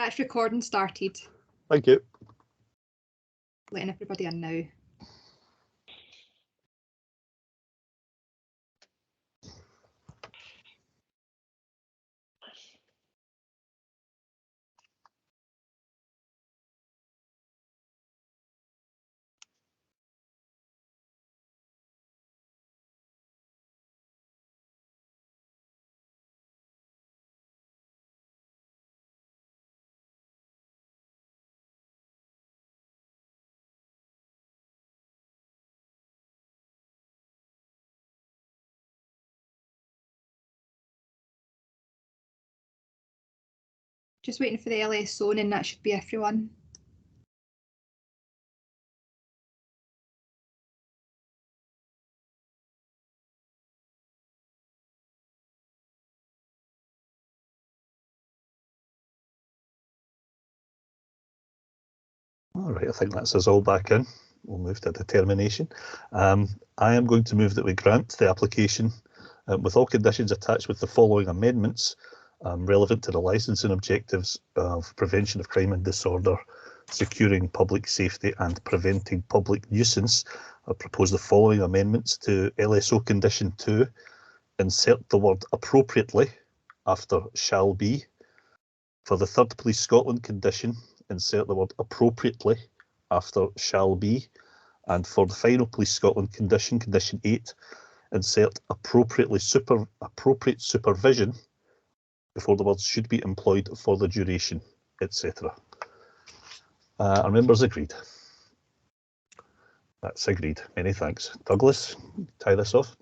That's recording started. Thank you. Letting everybody in now. Just waiting for the LS zone, and that should be everyone. All right, I think that's us all back in. We'll move to determination. I am going to move that we grant the application with all conditions attached with the following amendments relevant to the licensing objectives of prevention of crime and disorder, securing public safety and preventing public nuisance. I propose the following amendments to LSO condition 2. Insert the word appropriately after shall be. For the third Police Scotland condition, insert the word appropriately after shall be. And for the final Police Scotland condition, condition 8, insert appropriate supervision before the words should be employed for the duration, etc. Are members agreed? That's agreed. Many thanks. Douglas, tie this off.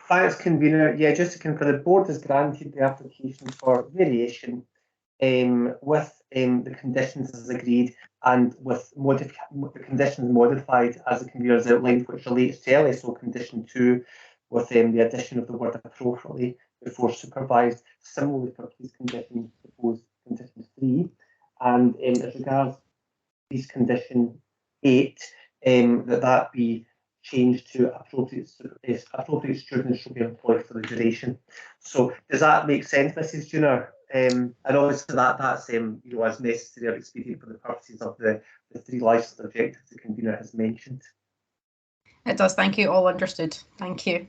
Thanks, convener. Yeah, just to confirm, the board has granted the application for variation with the conditions as agreed, and with the conditions modified as the convener has outlined, which relates to LSO condition 2, with the addition of the word appropriately before supervised. Similarly for police condition proposed condition 3, and as regards police condition 8, that be changed to appropriate students should be employed for the duration. So does that make sense, Mrs. Junior? And obviously that's as necessary or expedient for the purposes of the 3 licensed objectives the convener has mentioned. It does. Thank you. All understood. Thank you.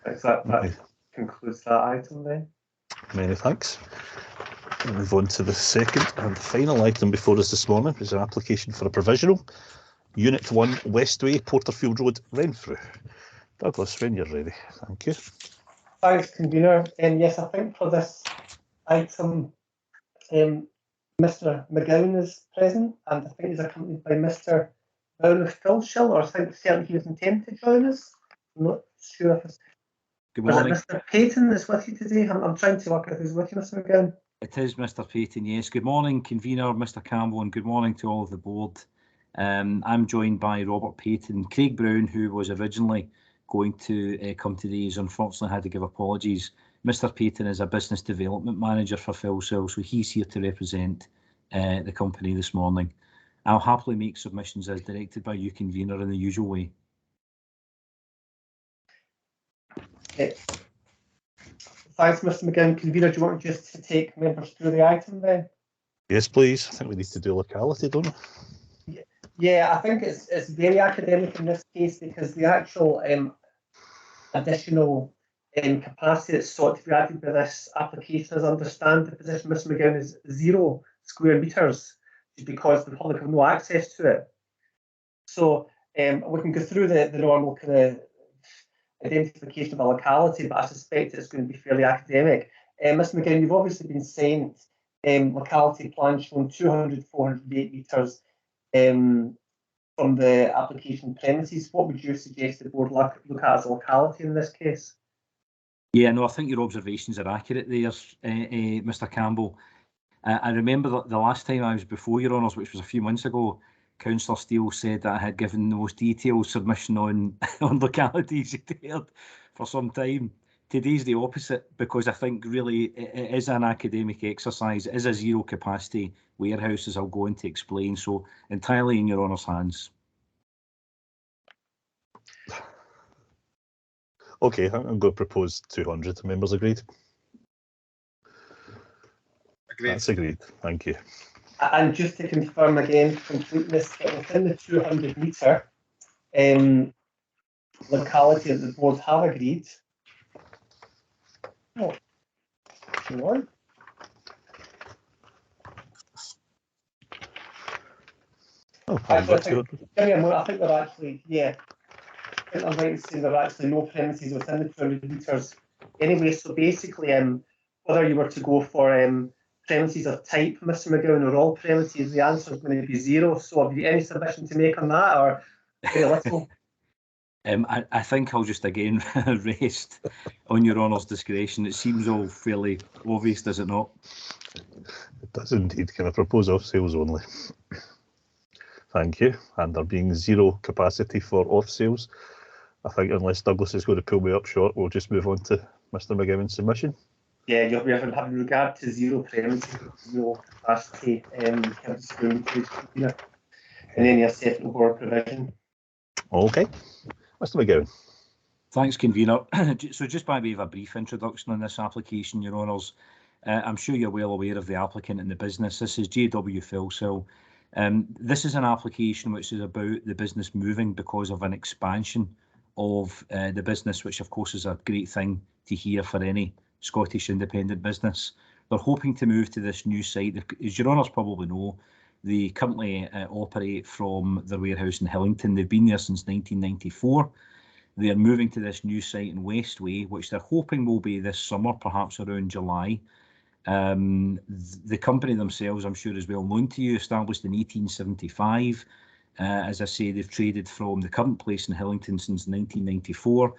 That concludes that item then. Many thanks. We'll move on to the second and final item before us this morning, which is an application for a provisional. Unit 1, Westway, Porterfield Road, Renfrew. Douglas, when you're ready. Thank you. Thanks, convener. Yes, I think for this item, Mr. McGowan is present, and I think he's accompanied by Mr. Renfrewshire, or I think certainly he was intended to join us. I'm not sure if it's... Good morning. Mr. Payton is with you today? I'm trying to work out who's with you, Mr. McGowan. It is Mr. Payton, yes. Good morning, convener, Mr. Campbell, and good morning to all of the board. I'm joined by Robert Payton. Craig Brown, who was originally going to come today, has unfortunately had to give apologies. Mr. Payton is a business development manager for Philsell, so he's here to represent the company this morning. I'll happily make submissions as directed by you, convener, in the usual way. Thanks, Mr. McGowan. Convener, do you want just to take members through the item then? Yes, please. I think we need to do locality, don't we? Yeah, I think it's very academic in this case, because the actual additional capacity that's sought to be added by this application, as I understand the position, Mr. McGowan, is 0 square metres, because the public have no access to it. So we can go through the normal kind of identification of a locality, but I suspect it's going to be fairly academic. Mr. McGowan, you've obviously been sent locality plans showing 200, 408 metres from the application premises. What would you suggest the board look at as a locality in this case? Yeah, no, I think your observations are accurate there, Mr. Campbell. I remember that the last time I was before your honours, which was a few months ago, Councillor Steele said that I had given the most detailed submission on localities he'd heard for some time. Today's the opposite, because I think really it is an academic exercise. It is a 0 capacity warehouse, as I'll go on to explain, so entirely in your honour's hands. Okay, I'm going to propose 200. Members agreed? Agreed. That's agreed. Thank you. And just to confirm again, completeness, that within the 200 metre locality that the board have agreed. Oh, hang on. Oh, Actually, give me a moment. I think they're actually, yeah. I think I'm right in saying there are actually no premises within the 200 metres anyway. So basically, whether you were to go for premises of type, Mr. McGowan, or all premises, the answer is going to be 0. So have you any submission to make on that, or very little? I think I'll just again rest on Your Honour's discretion. It seems all fairly obvious, does it not? It does indeed. Can I propose off sales only? Thank you. And there being 0 capacity for off sales, I think unless Douglas is going to pull me up short, we'll just move on to Mr. McGowan's submission. Yeah, you'll be having regard to 0 premises, 0 capacity, and then your second board provision. Okay. Mr. McGowan. Thanks, Convener. So just by way of a brief introduction on this application, Your Honours, I'm sure you're well aware of the applicant and the business. This is JW Philsill. This is an application which is about the business moving because of an expansion of the business, which of course is a great thing to hear for any Scottish independent business. They're hoping to move to this new site. As Your Honours probably know, they currently operate from their warehouse in Hillington. They've been there since 1994. They are moving to this new site in Westway, which they're hoping will be this summer, perhaps around July. The company themselves, I'm sure, is well known to you, established in 1875. As I say, they've traded from the current place in Hillington since 1994.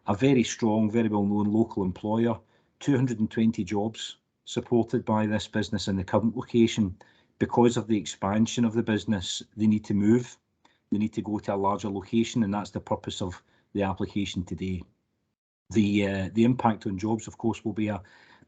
A very strong, very well-known local employer, 220 jobs supported by this business in the current location. Because of the expansion of the business, they need to move. They need to go to a larger location, and that's the purpose of the application today. The impact on jobs, of course, will be a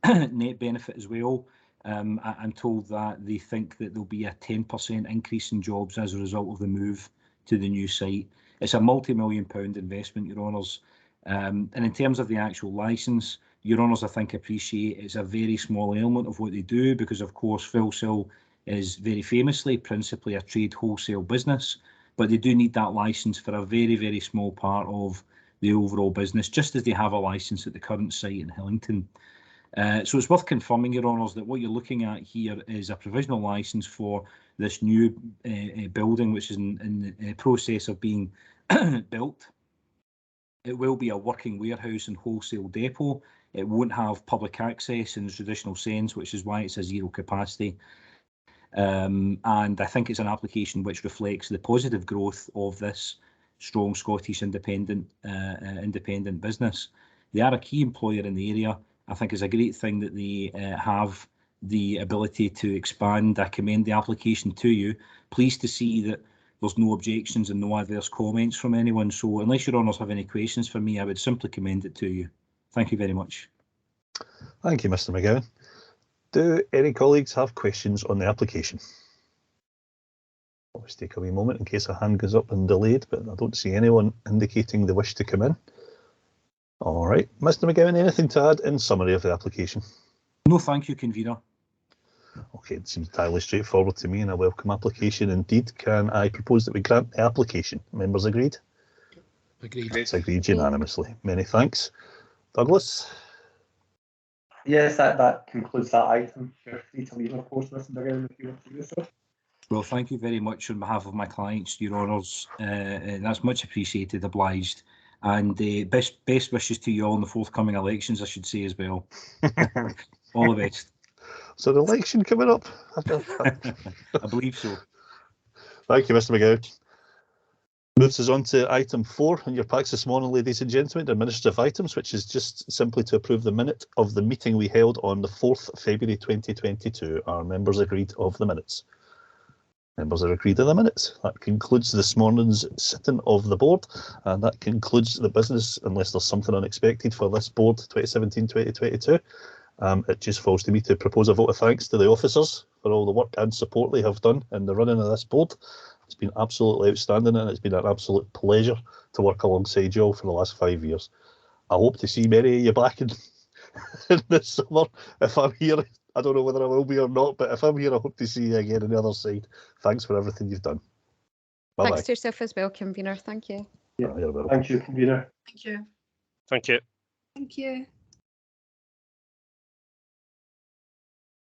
net benefit as well. I'm told that they think that there'll be a 10% increase in jobs as a result of the move to the new site. It's a multi-million-pound investment, Your Honours. And in terms of the actual licence, Your Honours, I think, appreciate it's a very small element of what they do because, of course, Philsill is very famously, principally a trade wholesale business, but they do need that licence for a very, very small part of the overall business, just as they have a licence at the current site in Hillington. So it's worth confirming, Your Honours, that what you're looking at here is a provisional licence for this new building, which is in the process of being built. It will be a working warehouse and wholesale depot. It won't have public access in the traditional sense, which is why it's a 0 capacity. And I think it's an application which reflects the positive growth of this strong Scottish independent business. They are a key employer in the area. I think it's a great thing that they have the ability to expand. I commend the application to you. Pleased to see that there's no objections and no adverse comments from anyone. So unless Your Honours have any questions for me, I would simply commend it to you. Thank you very much. Thank you, Mr. McGowan. Do any colleagues have questions on the application? Always take a wee moment in case a hand goes up and delayed, but I don't see anyone indicating they wish to come in. All right, Mr. McGowan, anything to add in summary of the application? No, thank you, Convener. Okay, it seems entirely straightforward to me and a welcome application indeed. Can I propose that we grant the application? Members agreed? Agreed. It's agreed unanimously. Many thanks. Douglas? Yes, that concludes that item. You're free to leave, of course, Mr. McGowan, if you want to do so. Well, thank you very much on behalf of my clients, Your Honours. That's much appreciated, obliged. And best wishes to you all in the forthcoming elections, I should say, as well. All the best. So the election coming up? I believe so. Thank you, Mr. McGowan. Moves us on to item 4 on your packs this morning, ladies and gentlemen, administrative items, which is just simply to approve the minute of the meeting we held on the 4th February 2022. Our members agreed of the minutes. Members are agreed on the minutes. That concludes this morning's sitting of the board, and that concludes the business, unless there's something unexpected for this board 2017-2022. It just falls to me to propose a vote of thanks to the officers for all the work and support they have done in the running of this board. It's been absolutely outstanding, and it's been an absolute pleasure to work alongside you all for the last 5 years. I hope to see many of you back in in the summer. If I'm here, I don't know whether I will be or not, but if I'm here, I hope to see you again on the other side. Thanks for everything you've done. Bye-bye. Thanks to yourself as well, convener. Thank you. You're welcome. Thank you, convener. Thank you. Thank you. Thank you.